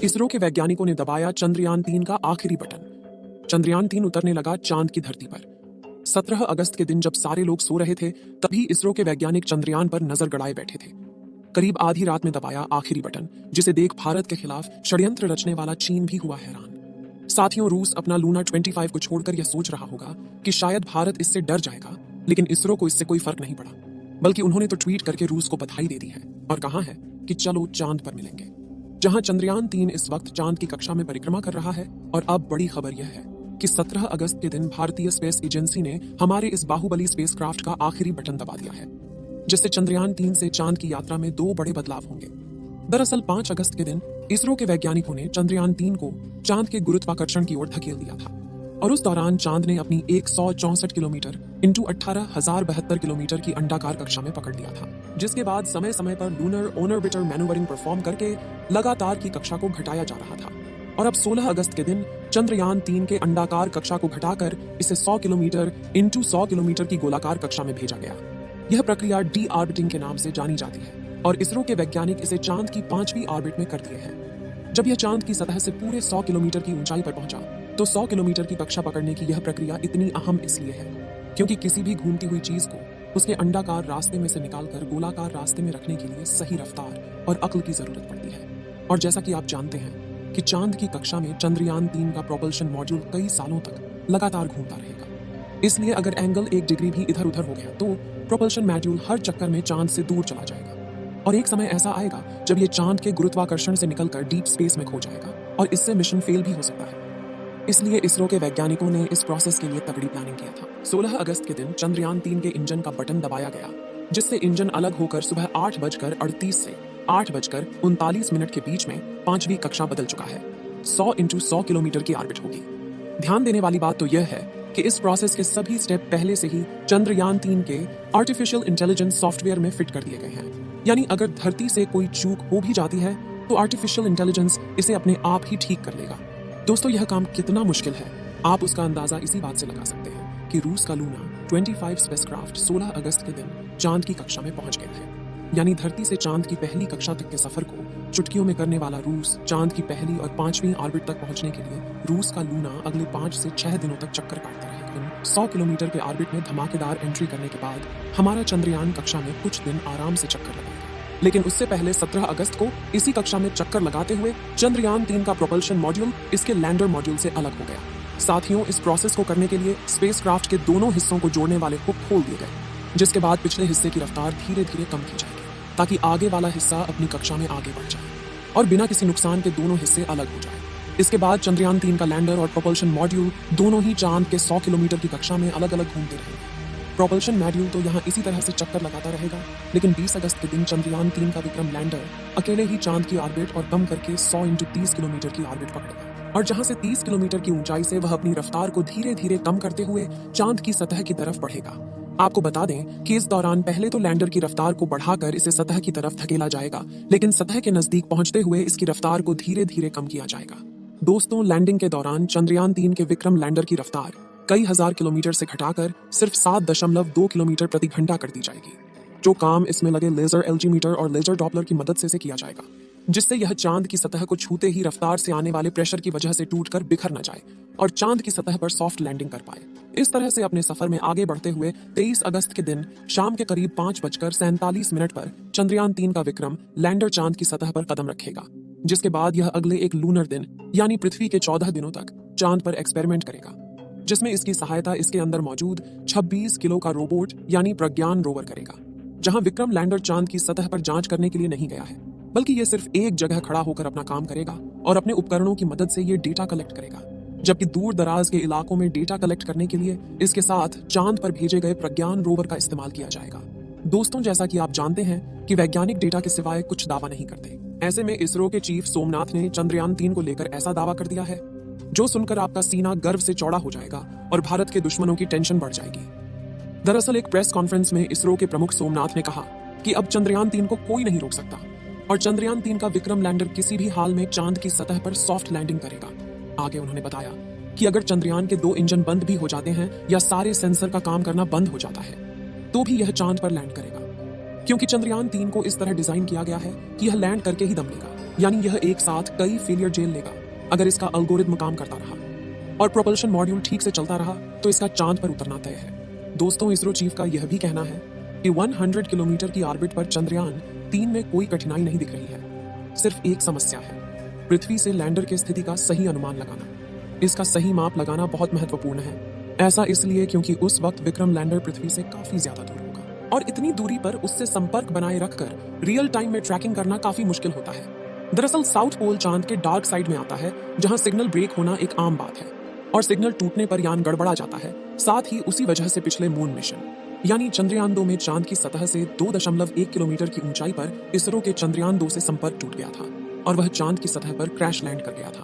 इसरो के वैज्ञानिकों ने दबाया चंद्रयान-3 का आखिरी बटन। चंद्रयान-3 उतरने लगा चांद की धरती पर। 17 अगस्त के दिन जब सारे लोग सो रहे थे, तभी इसरो के वैज्ञानिक चंद्रयान पर नजर गड़ाए बैठे थे। करीब आधी रात में दबाया आखिरी बटन, जिसे देख भारत के खिलाफ षड्यंत्र रचने वाला चीन भी हुआ हैरान। साथियों, रूस अपना लूना 25 को छोड़कर यह सोच रहा होगा कि शायद भारत इससे डर जाएगा, लेकिन इसरो को इससे कोई फर्क नहीं पड़ा। बल्कि उन्होंने तो ट्वीट करके रूस को बधाई दे दी है और कहा है कि चलो चांद पर मिलेंगे। जहां चंद्रयान-3 इस वक्त चांद की कक्षा में परिक्रमा कर रहा है, और अब बड़ी खबर यह है कि 17 अगस्त के दिन भारतीय स्पेस एजेंसी ने हमारे इस बाहुबली स्पेसक्राफ्ट का आखिरी बटन दबा दिया है, जिससे चंद्रयान-3 से चांद की यात्रा में 2 बड़े बदलाव होंगे। दरअसल 5 अगस्त के दिन इसरो के वैज्ञानिकों ने चंद्रयान-3 को चांद के गुरुत्वाकर्षण की ओर धकेल दिया था, और उस दौरान चांद ने अपनी 164 किलोमीटर इंटू 18,072 किलोमीटर की अंडाकार कक्षा में पकड़ लिया था, जिसके बाद समय समय पर लूनर ऑर्बिटर मैनूवरिंग परफॉर्म करके लगातार की कक्षा को घटाया जा रहा था। और अब 16 अगस्त के दिन चंद्रयान-3 के अंडाकार कक्षा को घटाकर इसे 100 किलोमीटर इंटू 100 किलोमीटर की गोलाकार कक्षा में भेजा गया। यह प्रक्रिया डी ऑर्बिटिंग के नाम से जानी जाती है, और इसरो के वैज्ञानिक इसे चांद की 5वीं ऑर्बिट में कर दिए हैं। जब यह चांद की सतह से पूरे 100 किलोमीटर की ऊंचाई पर पहुंचा, तो 100 किलोमीटर की कक्षा पकड़ने की यह प्रक्रिया इतनी अहम इसलिए है क्योंकि किसी भी घूमती हुई चीज को उसके अंडाकार रास्ते में से निकालकर गोलाकार रास्ते में रखने के लिए सही रफ्तार और अक्ल की जरूरत पड़ती है। और जैसा कि आप जानते हैं कि चांद की कक्षा में चंद्रयान-3 का प्रोपल्शन मॉड्यूल कई सालों तक लगातार घूमता रहेगा। इसलिए अगर एंगल 1 डिग्री भी इधर उधर हो गया तो प्रोपल्शन मॉड्यूल हर चक्कर में चांद से दूर चला जाएगा, और एक समय ऐसा आएगा जब ये चांद के गुरुत्वाकर्षण से निकलकर डीप स्पेस में खो जाएगा, और इससे मिशन फेल भी हो सकता है। इसलिए इसरो के वैज्ञानिकों ने इस प्रोसेस के लिए तगड़ी प्लानिंग किया था। 16 अगस्त के दिन चंद्रयान-3 के इंजन का बटन दबाया गया, जिससे इंजन अलग होकर सुबह 8:38 से 8:39 के बीच में 5वीं कक्षा बदल चुका है। 100 इंटू 100 किलोमीटर की ऑर्बिट होगी। ध्यान देने वाली बात तो यह है कि इस प्रोसेस के सभी स्टेप पहले से ही चंद्रयान-3 के आर्टिफिशियल इंटेलिजेंस सॉफ्टवेयर में फिट कर दिए गए हैं। यानी अगर धरती से कोई चूक हो भी जाती है तो आर्टिफिशियल इंटेलिजेंस इसे अपने आप ही ठीक कर लेगा। दोस्तों, यह काम कितना मुश्किल है, आप उसका अंदाजा इसी बात से लगा सकते हैं कि रूस का लूना 25 स्पेसक्राफ्ट 16 अगस्त के दिन चांद की कक्षा में पहुंच गए थे। यानी धरती से चांद की पहली कक्षा तक के सफर को चुटकियों में करने वाला रूस चांद की पहली और 5वीं ऑर्बिट तक पहुंचने के लिए रूस का लूना अगले 5 से 6 दिनों तक चक्कर काटता रहेगा। 100 किलोमीटर के ऑर्बिट में धमाकेदार एंट्री करने के बाद हमारा चंद्रयान कक्षा में कुछ दिन आराम से चक्कर लगाएगा, लेकिन उससे पहले 17 अगस्त को इसी कक्षा में चक्कर लगाते हुए चंद्रयान-3 का प्रोपल्शन मॉड्यूल इसके लैंडर मॉड्यूल से अलग हो गया। साथियों, इस प्रोसेस को करने के लिए स्पेसक्राफ्ट के दोनों हिस्सों को जोड़ने वाले हुक खोल दिए गए, जिसके बाद पिछले हिस्से की रफ्तार धीरे धीरे कम की जाएगी ताकि आगे वाला हिस्सा अपनी कक्षा में आगे बढ़ जाए और बिना किसी नुकसान के दोनों हिस्से अलग हो जाए। इसके बाद चंद्रयान-3 का लैंडर और प्रोपल्शन मॉड्यूल दोनों ही चांद के 100 किलोमीटर की कक्षा में अलग अलग घूमते रहेंगे। प्रोपल्शन मॉड्यूल तो यहाँ इसी तरह से चक्कर लगाता रहेगा, लेकिन 20 अगस्त के दिन चंद्रयान-3 का विक्रम लैंडर अकेले ही चांद की ऑर्बिट और कम करके 100 इंटू 30 किलोमीटर की ऑर्बिट पकड़ेगा, और जहां से 30 किलोमीटर की ऊंचाई से वह अपनी रफ्तार को धीरे धीरे कम करते हुए चांद की सतह की तरफ बढ़ेगा। आपको बता दें कि इस दौरान पहले तो लैंडर की रफ्तार को बढ़ाकर इसे सतह की तरफ धकेला जाएगा, लेकिन सतह के नजदीक पहुंचते हुए इसकी रफ्तार को धीरे धीरे कम किया जाएगा। दोस्तों, लैंडिंग के दौरान चंद्रयान-3 के विक्रम लैंडर की रफ्तार कई हजार किलोमीटर से घटाकर सिर्फ 7.2 किलोमीटर प्रति घंटा कर दी जाएगी, जो काम इसमें लगे लेजर एल्टीमीटर और लेजर डॉपलर की मदद से किया जाएगा, जिससे यह चांद की सतह को छूते ही रफ्तार से आने वाले प्रेशर की वजह से टूटकर बिखर न जाए और चांद की सतह पर सॉफ्ट लैंडिंग कर पाए। इस तरह से अपने सफर में आगे बढ़ते हुए 23 अगस्त के दिन शाम के करीब 5:47 पर चंद्रयान-3 का विक्रम लैंडर चांद की सतह पर कदम रखेगा, जिसके बाद यह अगले एक लूनर दिन यानी पृथ्वी के 14 दिनों तक चांद पर एक्सपेरिमेंट करेगा, जिसमें इसकी सहायता इसके अंदर मौजूद 26 किलो का रोबोट यानी प्रज्ञान रोवर करेगा। जहां विक्रम लैंडर चांद की सतह पर जांच करने के लिए नहीं गया है, बल्कि ये सिर्फ एक जगह खड़ा होकर अपना काम करेगा और अपने उपकरणों की मदद से ये डेटा कलेक्ट करेगा, जबकि दूर दराज के इलाकों में डेटा कलेक्ट करने के लिए इसके साथ चांद पर भेजे गए प्रज्ञान रोवर का इस्तेमाल किया जाएगा। दोस्तों, जैसा कि आप जानते हैं कि वैज्ञानिक डेटा के सिवाय कुछ दावा नहीं करते। ऐसे में इसरो के चीफ सोमनाथ ने चंद्रयान-3 को लेकर ऐसा दावा कर दिया है जो सुनकर आपका सीना गर्व से चौड़ा हो जाएगा और भारत के दुश्मनों की टेंशन बढ़ जाएगी। दरअसल एक प्रेस कॉन्फ्रेंस में इसरो के प्रमुख सोमनाथ ने कहा कि अब चंद्रयान-3 को कोई नहीं रोक सकता और चंद्रयान-3 का विक्रम लैंडर किसी भी हाल में चांद की सतह पर सॉफ्ट लैंडिंग करेगा। आगे उन्होंने बताया कि अगर चंद्रयान के 2 इंजन बंद भी हो जाते हैं या सारे सेंसर का काम करना बंद हो जाता है तो भी यह चांद पर लैंड करेगा, क्योंकि चंद्रयान-3 को इस तरह डिजाइन किया गया है कि यह लैंड करके ही दम लेगा। यानी यह एक साथ कई फेलियर झेल लेगा अगर इसका अल्गोरिथम काम करता रहा और प्रोपल्शन मॉड्यूल ठीक से चलता रहा तो इसका चांद पर उतरना तय है। दोस्तों, इसरो चीफ का यह भी कहना है कि 100 किलोमीटर की ऑर्बिट पर चंद्रयान 3 में कोई कठिनाई नहीं दिख रही है। सिर्फ एक समस्या है, पृथ्वी से लैंडर की स्थिति का सही अनुमान लगाना। इसका सही माप लगाना बहुत महत्वपूर्ण है। ऐसा इसलिए क्योंकि उस वक्त विक्रम लैंडर पृथ्वी से काफी ज्यादा दूर होगा और इतनी दूरी पर उससे संपर्क बनाए रखकर रियल टाइम में ट्रैकिंग करना काफी मुश्किल होता है। दरअसल साउथ पोल चांद के डार्क साइड में आता है, जहां सिग्नल ब्रेक होना एक आम बात है और सिग्नल टूटने पर यान गड़बड़ा जाता है। साथ ही उसी वजह से पिछले मून मिशन यानी चंद्रयान 2 में चांद की सतह से 2.1 किलोमीटर की ऊंचाई पर इसरो के चंद्रयान 2 से संपर्क टूट गया था और वह चांद की सतह पर क्रैश लैंड कर गया था।